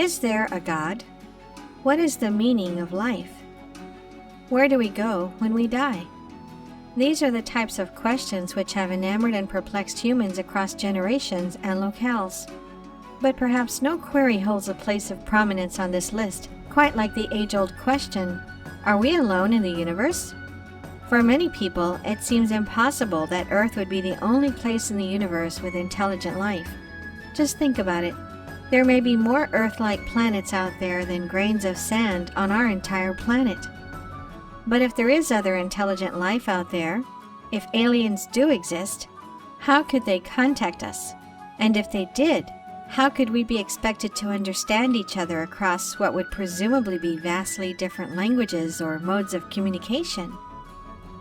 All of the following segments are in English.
Is there a God? What is the meaning of life? Where do we go when we die? These are the types of questions which have enamored and perplexed humans across generations and locales. But perhaps no query holds a place of prominence on this list, quite like the age-old question, are we alone in the universe? For many people, it seems impossible that Earth would be the only place in the universe with intelligent life. Just think about it. There may be more Earth-like planets out there than grains of sand on our entire planet. But if there is other intelligent life out there, if aliens do exist, how could they contact us? And if they did, how could we be expected to understand each other across what would presumably be vastly different languages or modes of communication?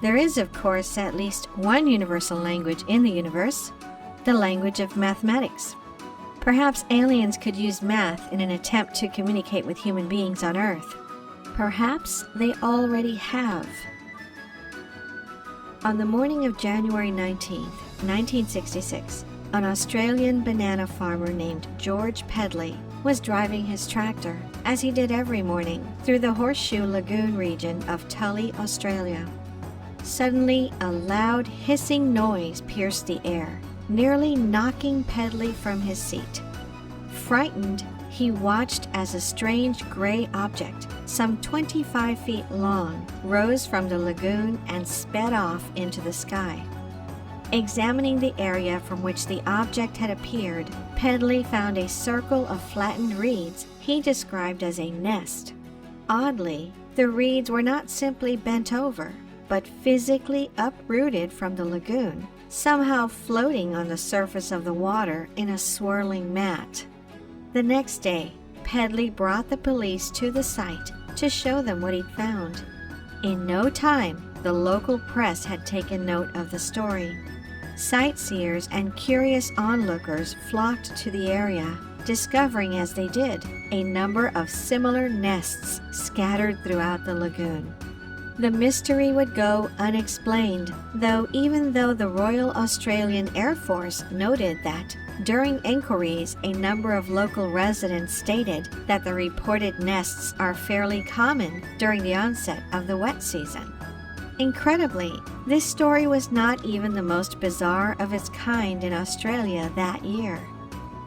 There is, of course, at least one universal language in the universe, the language of mathematics. Perhaps aliens could use math in an attempt to communicate with human beings on Earth. Perhaps they already have. On the morning of January 19, 1966, an Australian banana farmer named George Pedley was driving his tractor, as he did every morning, through the Horseshoe Lagoon region of Tully, Australia. Suddenly, a loud hissing noise pierced the air, nearly knocking Pedley from his seat. Frightened, he watched as a strange gray object, some 25 feet long, rose from the lagoon and sped off into the sky. Examining the area from which the object had appeared, Pedley found a circle of flattened reeds he described as a nest. Oddly, the reeds were not simply bent over, but physically uprooted from the lagoon, somehow floating on the surface of the water in a swirling mat. The next day, Pedley brought the police to the site to show them what he'd found. In no time, the local press had taken note of the story. Sightseers and curious onlookers flocked to the area, discovering as they did a number of similar nests scattered throughout the lagoon. The mystery would go unexplained, even though the Royal Australian Air Force noted that during inquiries, a number of local residents stated that the reported nests are fairly common during the onset of the wet season. Incredibly, this story was not even the most bizarre of its kind in Australia that year.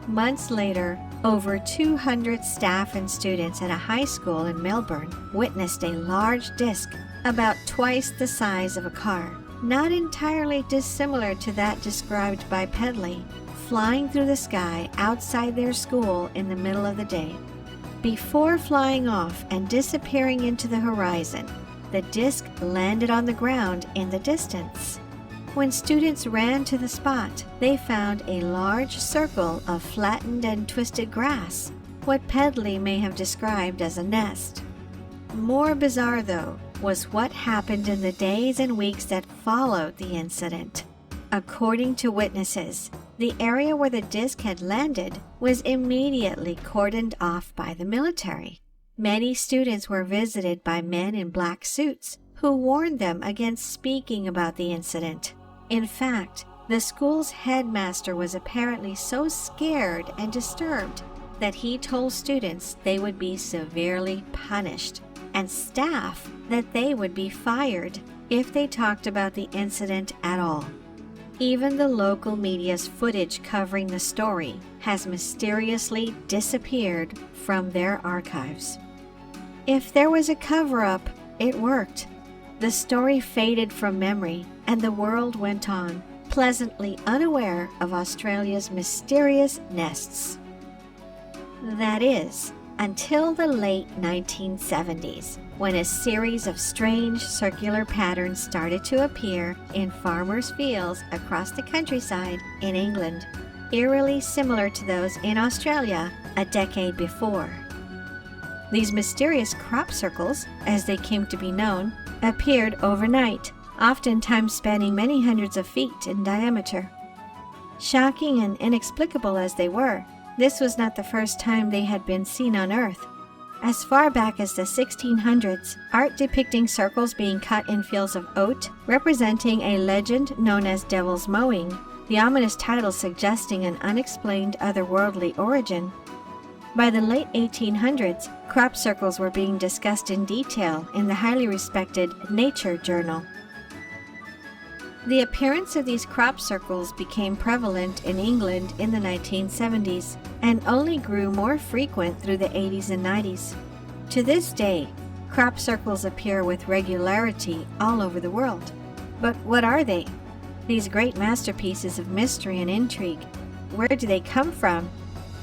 Months later, over 200 staff and students at a high school in Melbourne witnessed a large disc about twice the size of a car, not entirely dissimilar to that described by Pedley, flying through the sky outside their school in the middle of the day. Before flying off and disappearing into the horizon, the disc landed on the ground in the distance. When students ran to the spot, they found a large circle of flattened and twisted grass, what Pedley may have described as a nest. More bizarre, though, was what happened in the days and weeks that followed the incident. According to witnesses, the area where the disc had landed was immediately cordoned off by the military. Many students were visited by men in black suits who warned them against speaking about the incident. In fact, the school's headmaster was apparently so scared and disturbed that he told students they would be severely punished, and staff that they would be fired if they talked about the incident at all. Even the local media's footage covering the story has mysteriously disappeared from their archives. If there was a cover-up, it worked. The story faded from memory, and the world went on, pleasantly unaware of Australia's mysterious nests. That is, until the late 1970s, when a series of strange circular patterns started to appear in farmers' fields across the countryside in England, eerily similar to those in Australia a decade before. These mysterious crop circles, as they came to be known, appeared overnight, oftentimes spanning many hundreds of feet in diameter. Shocking and inexplicable as they were, this was not the first time they had been seen on Earth. As far back as the 1600s, art depicting circles being cut in fields of oat, representing a legend known as Devil's Mowing, the ominous title suggesting an unexplained otherworldly origin. By the late 1800s, crop circles were being discussed in detail in the highly respected Nature journal. The appearance of these crop circles became prevalent in England in the 1970s and only grew more frequent through the 80s and 90s. To this day, crop circles appear with regularity all over the world. But what are they? These great masterpieces of mystery and intrigue. Where do they come from?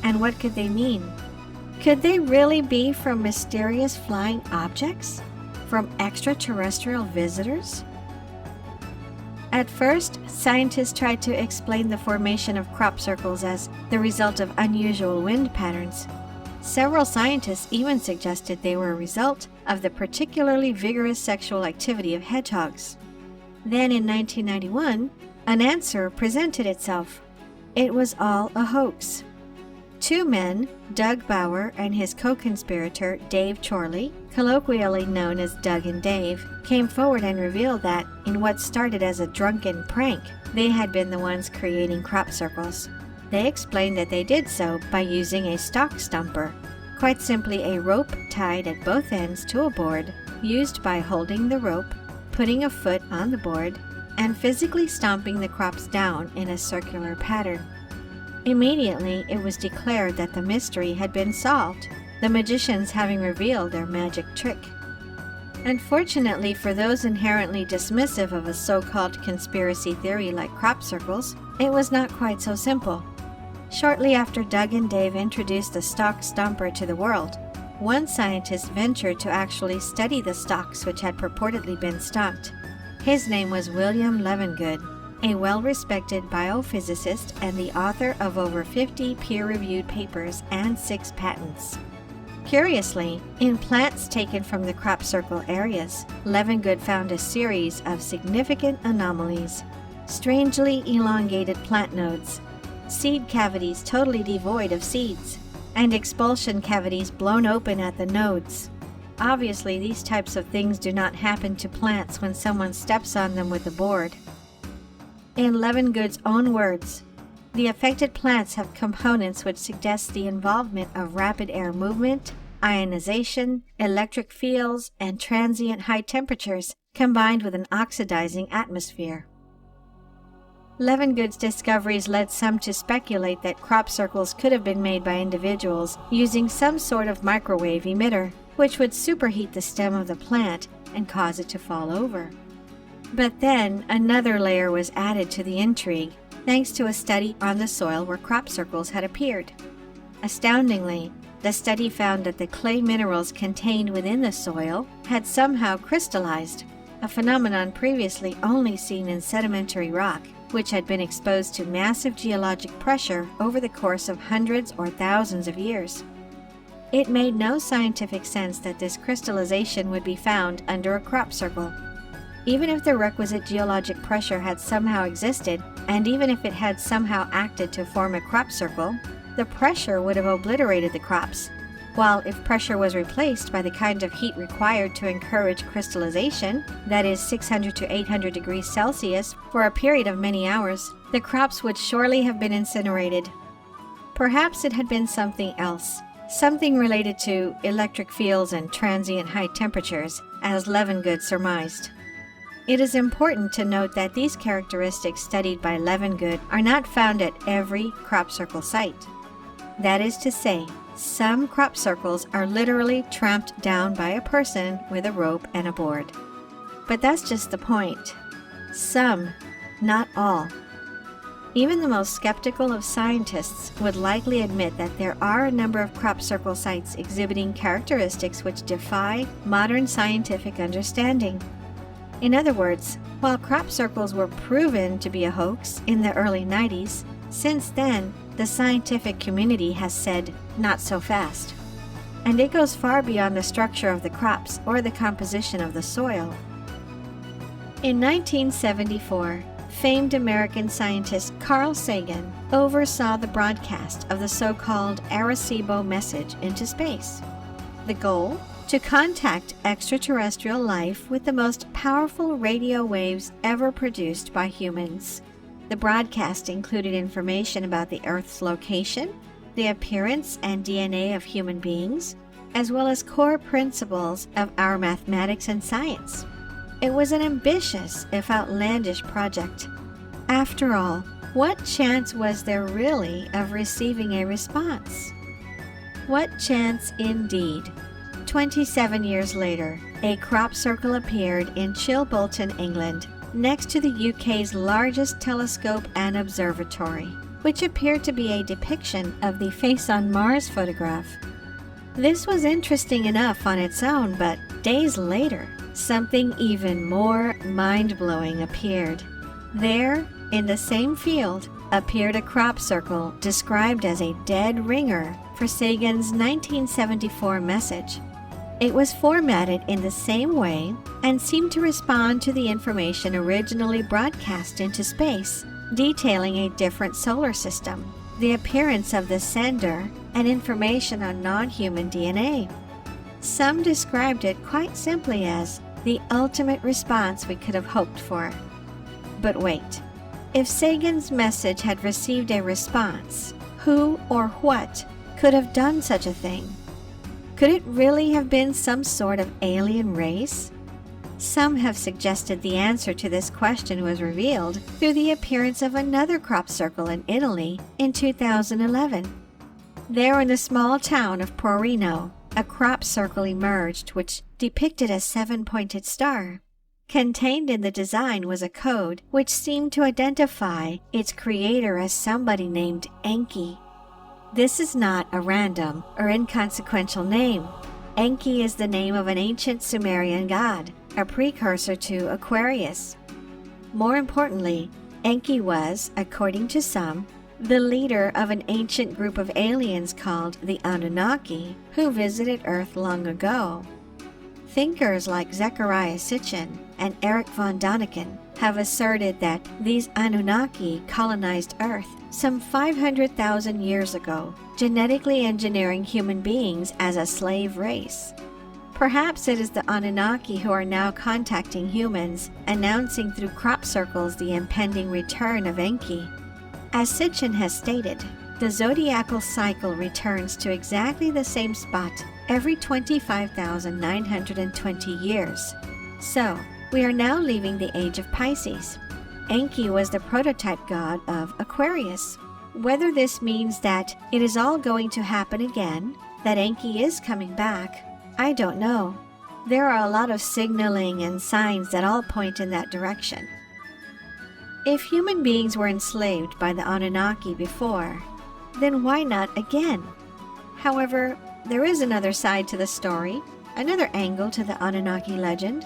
And what could they mean? Could they really be from mysterious flying objects? From extraterrestrial visitors? At first, scientists tried to explain the formation of crop circles as the result of unusual wind patterns. Several scientists even suggested they were a result of the particularly vigorous sexual activity of hedgehogs. Then in 1991, an answer presented itself. It was all a hoax. Two men, Doug Bauer and his co-conspirator Dave Chorley, colloquially known as Doug and Dave, came forward and revealed that, in what started as a drunken prank, they had been the ones creating crop circles. They explained that they did so by using a stalk stumper, quite simply a rope tied at both ends to a board, used by holding the rope, putting a foot on the board, and physically stomping the crops down in a circular pattern. Immediately, it was declared that the mystery had been solved, the magicians having revealed their magic trick. Unfortunately for those inherently dismissive of a so-called conspiracy theory like crop circles, it was not quite so simple. Shortly after Doug and Dave introduced the stalk stomper to the world, one scientist ventured to actually study the stalks which had purportedly been stomped. His name was William Levengood, a well-respected biophysicist and the author of over 50 peer-reviewed papers and 6 patents. Curiously, in plants taken from the crop circle areas, Levengood found a series of significant anomalies: strangely elongated plant nodes, seed cavities totally devoid of seeds, and expulsion cavities blown open at the nodes. Obviously, these types of things do not happen to plants when someone steps on them with a board. In Levengood's own words, the affected plants have components which suggest the involvement of rapid air movement, ionization, electric fields, and transient high temperatures combined with an oxidizing atmosphere. Levengood's discoveries led some to speculate that crop circles could have been made by individuals using some sort of microwave emitter, which would superheat the stem of the plant and cause it to fall over. But then another layer was added to the intrigue, thanks to a study on the soil where crop circles had appeared. Astoundingly, the study found that the clay minerals contained within the soil had somehow crystallized, a phenomenon previously only seen in sedimentary rock, which had been exposed to massive geologic pressure over the course of hundreds or thousands of years. It made no scientific sense that this crystallization would be found under a crop circle. Even if the requisite geologic pressure had somehow existed, and even if it had somehow acted to form a crop circle, the pressure would have obliterated the crops, while if pressure was replaced by the kind of heat required to encourage crystallization, that is 600 to 800 degrees Celsius, for a period of many hours, the crops would surely have been incinerated. Perhaps it had been something else, something related to electric fields and transient high temperatures, as Levengood surmised. It is important to note that these characteristics studied by Levengood are not found at every crop circle site. That is to say, some crop circles are literally tramped down by a person with a rope and a board. But that's just the point. Some, not all. Even the most skeptical of scientists would likely admit that there are a number of crop circle sites exhibiting characteristics which defy modern scientific understanding. In other words, while crop circles were proven to be a hoax in the early 90s, since then, the scientific community has said, not so fast. And it goes far beyond the structure of the crops or the composition of the soil. In 1974, famed American scientist Carl Sagan oversaw the broadcast of the so-called Arecibo message into space. The goal? To contact extraterrestrial life with the most powerful radio waves ever produced by humans. The broadcast included information about the Earth's location, the appearance and DNA of human beings, as well as core principles of our mathematics and science. It was an ambitious, if outlandish, project. After all, what chance was there really of receiving a response? What chance indeed? 27 years later, a crop circle appeared in Chilbolton, England, next to the UK's largest telescope and observatory, which appeared to be a depiction of the Face on Mars photograph. This was interesting enough on its own, but days later, something even more mind-blowing appeared. There, in the same field, appeared a crop circle described as a dead ringer for Sagan's 1974 message. It was formatted in the same way and seemed to respond to the information originally broadcast into space, detailing a different solar system, the appearance of the sender, and information on non-human DNA. Some described it quite simply as the ultimate response we could have hoped for. But wait, if Sagan's message had received a response, who or what could have done such a thing? Could it really have been some sort of alien race? Some have suggested the answer to this question was revealed through the appearance of another crop circle in Italy in 2011. There in the small town of Porino, a crop circle emerged which depicted a seven-pointed star. Contained in the design was a code which seemed to identify its creator as somebody named Enki. This is not a random or inconsequential name. Enki is the name of an ancient Sumerian god, a precursor to Aquarius. More importantly, Enki was, according to some, the leader of an ancient group of aliens called the Anunnaki, who visited Earth long ago. Thinkers like Zecharia Sitchin and Eric von Daniken have asserted that these Anunnaki colonized Earth some 500,000 years ago, genetically engineering human beings as a slave race. Perhaps it is the Anunnaki who are now contacting humans, announcing through crop circles the impending return of Enki. As Sitchin has stated, the zodiacal cycle returns to exactly the same spot every 25,920 years. So, we are now leaving the age of Pisces. Enki was the prototype god of Aquarius. Whether this means that it is all going to happen again, that Enki is coming back, I don't know. There are a lot of signaling and signs that all point in that direction. If human beings were enslaved by the Anunnaki before, then why not again? However, there is another side to the story, another angle to the Anunnaki legend.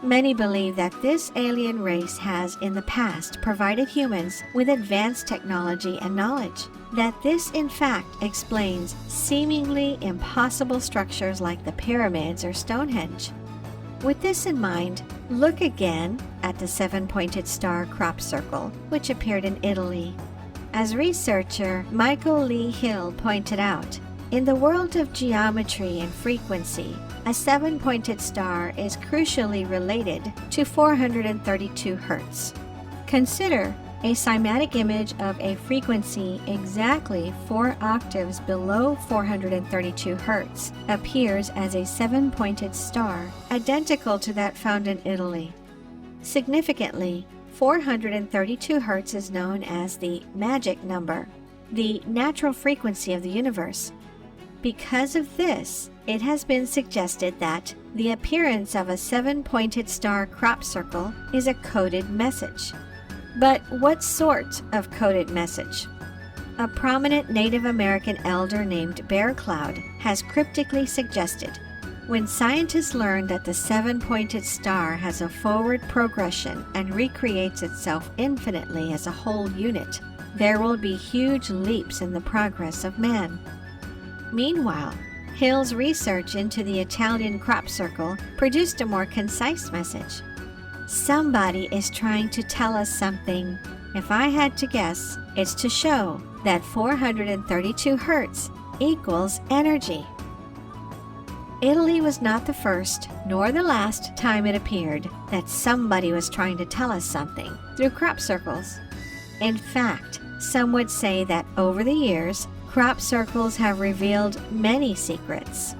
Many believe that this alien race has in the past provided humans with advanced technology and knowledge, that this in fact explains seemingly impossible structures like the pyramids or Stonehenge. With this in mind, look again at the seven-pointed star crop circle, which appeared in Italy. As researcher Michael Lee Hill pointed out, in the world of geometry and frequency, a seven-pointed star is crucially related to 432 Hz. Consider a cymatic image of a frequency exactly 4 octaves below 432 Hz appears as a seven-pointed star, identical to that found in Italy. Significantly, 432 Hz is known as the magic number, the natural frequency of the universe. Because of this, it has been suggested that the appearance of a seven-pointed star crop circle is a coded message. But what sort of coded message? A prominent Native American elder named Bear Cloud has cryptically suggested, when scientists learn that the seven-pointed star has a forward progression and recreates itself infinitely as a whole unit, there will be huge leaps in the progress of man. Meanwhile, Hill's research into the Italian crop circle produced a more concise message. Somebody is trying to tell us something. If I had to guess, it's to show that 432 Hz equals energy. Italy was not the first, nor the last time it appeared that somebody was trying to tell us something through crop circles. In fact, some would say that over the years, crop circles have revealed many secrets.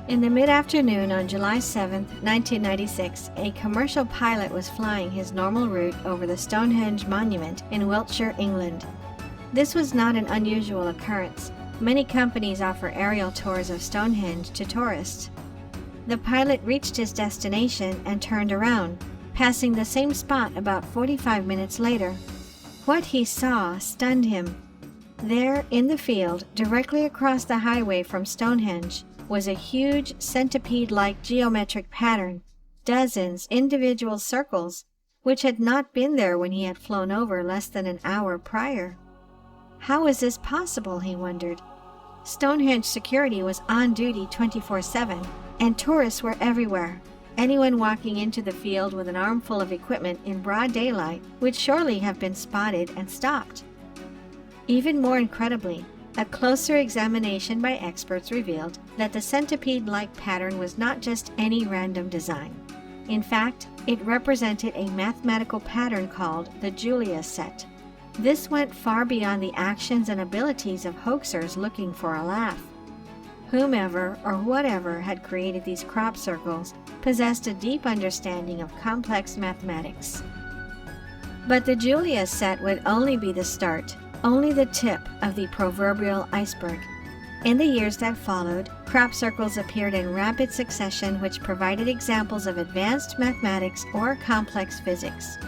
In the mid-afternoon on July 7, 1996, a commercial pilot was flying his normal route over the Stonehenge Monument in Wiltshire, England. This was not an unusual occurrence. Many companies offer aerial tours of Stonehenge to tourists. The pilot reached his destination and turned around, passing the same spot about 45 minutes later. What he saw stunned him. There, in the field, directly across the highway from Stonehenge, was a huge centipede-like geometric pattern, dozens individual circles, which had not been there when he had flown over less than an hour prior. How is this possible, he wondered. Stonehenge security was on duty 24/7, and tourists were everywhere. Anyone walking into the field with an armful of equipment in broad daylight would surely have been spotted and stopped. Even more incredibly, a closer examination by experts revealed that the centipede-like pattern was not just any random design. In fact, it represented a mathematical pattern called the Julia set. This went far beyond the actions and abilities of hoaxers looking for a laugh. Whomever or whatever had created these crop circles possessed a deep understanding of complex mathematics. But the Julia set would only be the start, only the tip of the proverbial iceberg. In the years that followed, crop circles appeared in rapid succession, which provided examples of advanced mathematics or complex physics.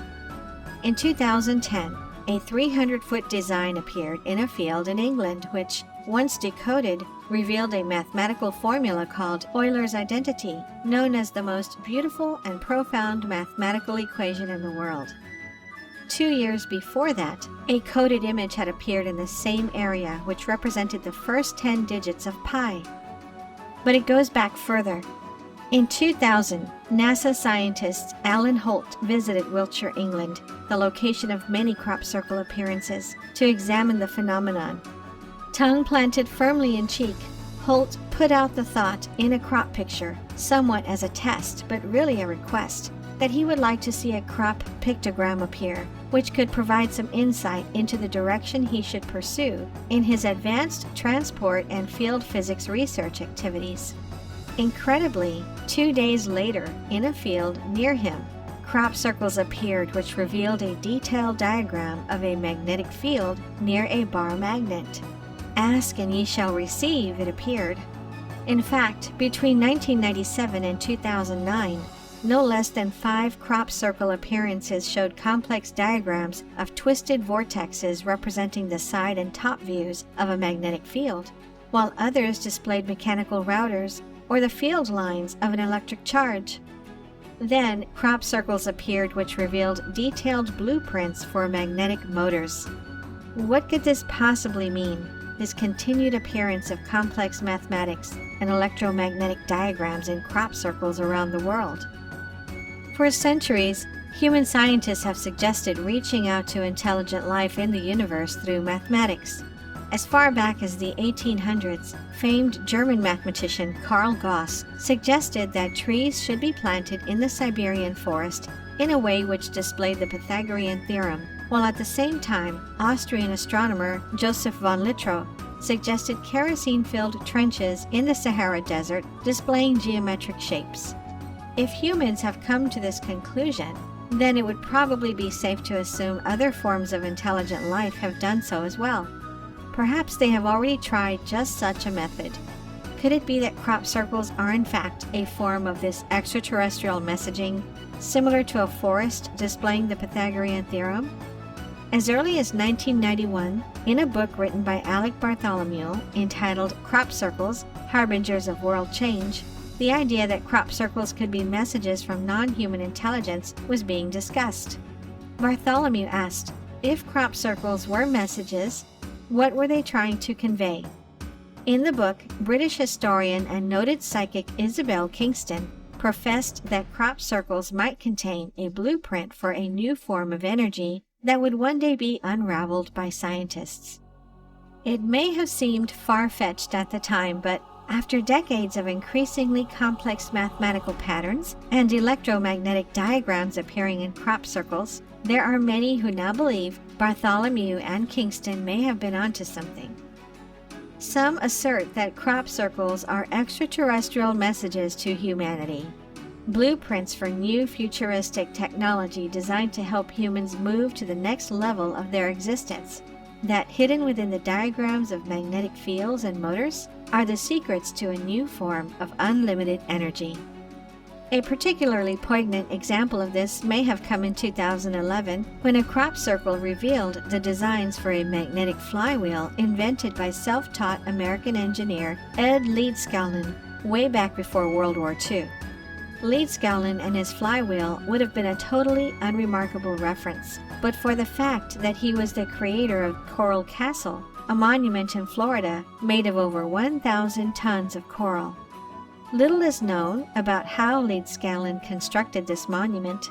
In 2010, a 300-foot design appeared in a field in England which, once decoded, revealed a mathematical formula called Euler's identity, known as the most beautiful and profound mathematical equation in the world. 2 years before that, a coded image had appeared in the same area, which represented the first 10 digits of pi. But it goes back further. In 2000, NASA scientist Alan Holt visited Wiltshire, England, the location of many crop circle appearances, to examine the phenomenon. Tongue planted firmly in cheek, Holt put out the thought in a crop picture, somewhat as a test, but really a request, that he would like to see a crop pictogram appear, which could provide some insight into the direction he should pursue in his advanced transport and field physics research activities. Incredibly, 2 days later, in a field near him, crop circles appeared which revealed a detailed diagram of a magnetic field near a bar magnet. Ask and ye shall receive, it appeared. In fact, between 1997 and 2009, no less than 5 crop circle appearances showed complex diagrams of twisted vortexes representing the side and top views of a magnetic field, while others displayed mechanical routers or the field lines of an electric charge. Then, crop circles appeared which revealed detailed blueprints for magnetic motors. What could this possibly mean, this continued appearance of complex mathematics and electromagnetic diagrams in crop circles around the world? For centuries, human scientists have suggested reaching out to intelligent life in the universe through mathematics. As far back as the 1800s, famed German mathematician Carl Gauss suggested that trees should be planted in the Siberian forest in a way which displayed the Pythagorean theorem, while at the same time, Austrian astronomer Joseph von Littrow suggested kerosene-filled trenches in the Sahara Desert displaying geometric shapes. If humans have come to this conclusion, then it would probably be safe to assume other forms of intelligent life have done so as well. Perhaps they have already tried just such a method. Could it be that crop circles are in fact a form of this extraterrestrial messaging, similar to a forest displaying the Pythagorean theorem? As early as 1991, in a book written by Alec Bartholomew entitled Crop Circles, Harbingers of World Change, the idea that crop circles could be messages from non-human intelligence was being discussed. Bartholomew asked, if crop circles were messages, what were they trying to convey? In the book, British historian and noted psychic Isabel Kingston professed that crop circles might contain a blueprint for a new form of energy that would one day be unraveled by scientists. It may have seemed far-fetched at the time, but after decades of increasingly complex mathematical patterns and electromagnetic diagrams appearing in crop circles, there are many who now believe Bartholomew and Kingston may have been onto something. Some assert that crop circles are extraterrestrial messages to humanity, blueprints for new futuristic technology designed to help humans move to the next level of their existence. That hidden within the diagrams of magnetic fields and motors are the secrets to a new form of unlimited energy. A particularly poignant example of this may have come in 2011 when a crop circle revealed the designs for a magnetic flywheel invented by self-taught American engineer Ed Leedskalnin way back before World War II. Leedskalnin and his flywheel would have been a totally unremarkable reference, but for the fact that he was the creator of Coral Castle, a monument in Florida made of over 1,000 tons of coral. Little is known about how Leedskalnin constructed this monument.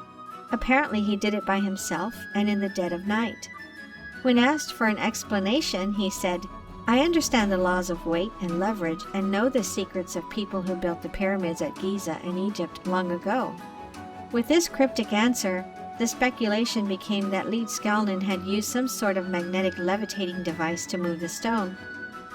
Apparently he did it by himself and in the dead of night. When asked for an explanation, he said, "I understand the laws of weight and leverage and know the secrets of people who built the pyramids at Giza in Egypt long ago." With this cryptic answer, the speculation became that Leedskalnin had used some sort of magnetic levitating device to move the stone.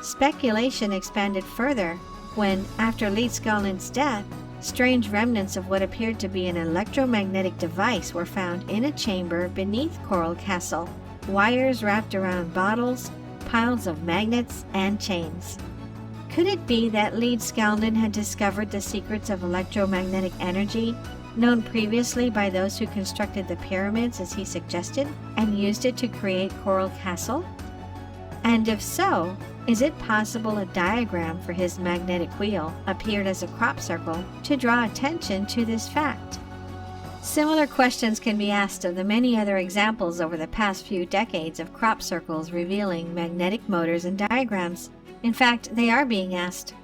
Speculation expanded further when, after Leedskalnin's death, strange remnants of what appeared to be an electromagnetic device were found in a chamber beneath Coral Castle, wires wrapped around bottles, piles of magnets, and chains. Could it be that Leedskalnin had discovered the secrets of electromagnetic energy, known previously by those who constructed the pyramids as he suggested, and used it to create Coral Castle? And if so, is it possible a diagram for his magnetic wheel appeared as a crop circle to draw attention to this fact? Similar questions can be asked of the many other examples over the past few decades of crop circles revealing magnetic motors and diagrams. In fact, they are being asked.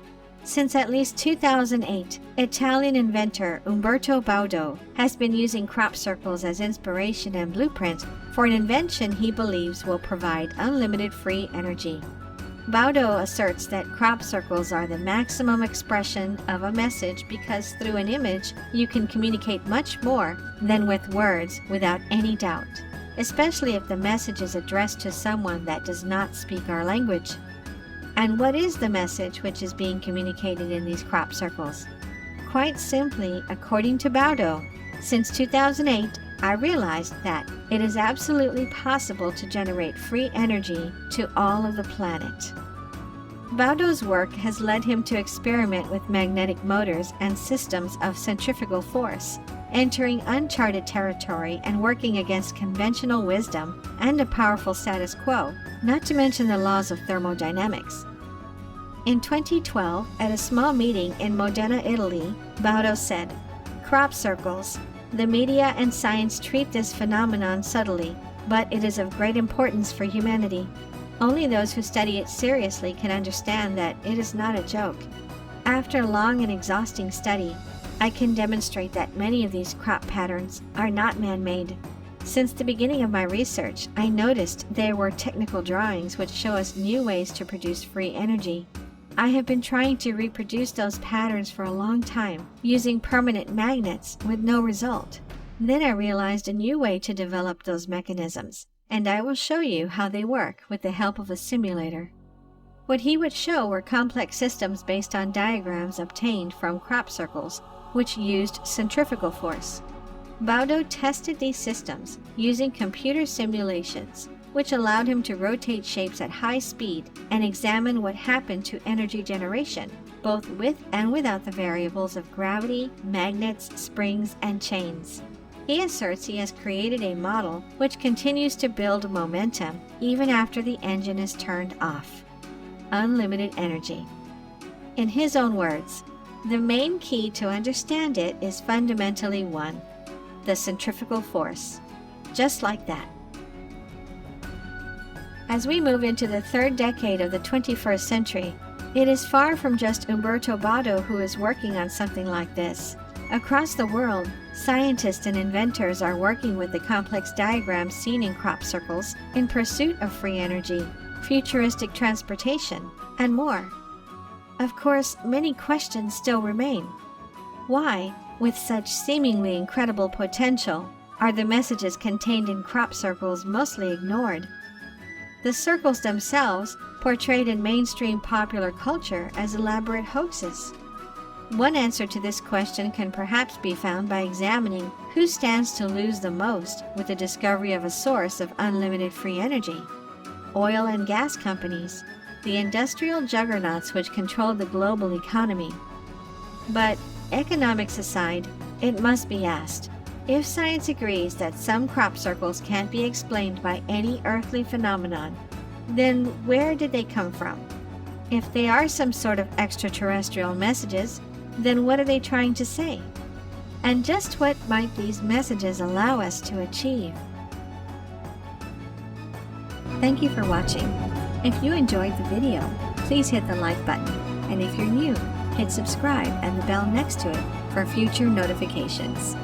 Since at least 2008, Italian inventor Umberto Baudo has been using crop circles as inspiration and blueprint for an invention he believes will provide unlimited free energy. Baudo asserts that crop circles are the maximum expression of a message because through an image you can communicate much more than with words without any doubt, especially if the message is addressed to someone that does not speak our language. And what is the message which is being communicated in these crop circles? Quite simply, according to Baudo, since 2008, I realized that it is absolutely possible to generate free energy to all of the planet. Baudo's work has led him to experiment with magnetic motors and systems of centrifugal force, entering uncharted territory and working against conventional wisdom and a powerful status quo, not to mention the laws of thermodynamics. In 2012, at a small meeting in Modena, Italy, Baudo said, "Crop circles. The media and science treat this phenomenon subtly, but it is of great importance for humanity. Only those who study it seriously can understand that it is not a joke. After long and exhausting study, I can demonstrate that many of these crop patterns are not man-made. Since the beginning of my research, I noticed there were technical drawings which show us new ways to produce free energy. I have been trying to reproduce those patterns for a long time, using permanent magnets with no result. Then I realized a new way to develop those mechanisms, and I will show you how they work with the help of a simulator." What he would show were complex systems based on diagrams obtained from crop circles, which used centrifugal force. Baudo tested these systems using computer simulations, which allowed him to rotate shapes at high speed and examine what happened to energy generation, both with and without the variables of gravity, magnets, springs, and chains. He asserts he has created a model which continues to build momentum even after the engine is turned off. Unlimited energy. In his own words, "The main key to understand it is fundamentally one: the centrifugal force." Just like that. As we move into the third decade of the 21st century, it is far from just Umberto Baudo who is working on something like this. Across the world, scientists and inventors are working with the complex diagrams seen in crop circles in pursuit of free energy, futuristic transportation, and more. Of course, many questions still remain. Why, with such seemingly incredible potential, are the messages contained in crop circles mostly ignored? The circles themselves portrayed in mainstream popular culture as elaborate hoaxes? One answer to this question can perhaps be found by examining who stands to lose the most with the discovery of a source of unlimited free energy. Oil and gas companies, the industrial juggernauts which control the global economy. But, economics aside, it must be asked, if science agrees that some crop circles can't be explained by any earthly phenomenon, then where did they come from? If they are some sort of extraterrestrial messages, then what are they trying to say? And just what might these messages allow us to achieve? Thank you for watching. If you enjoyed the video, please hit the like button, and if you're new, hit subscribe and the bell next to it for future notifications.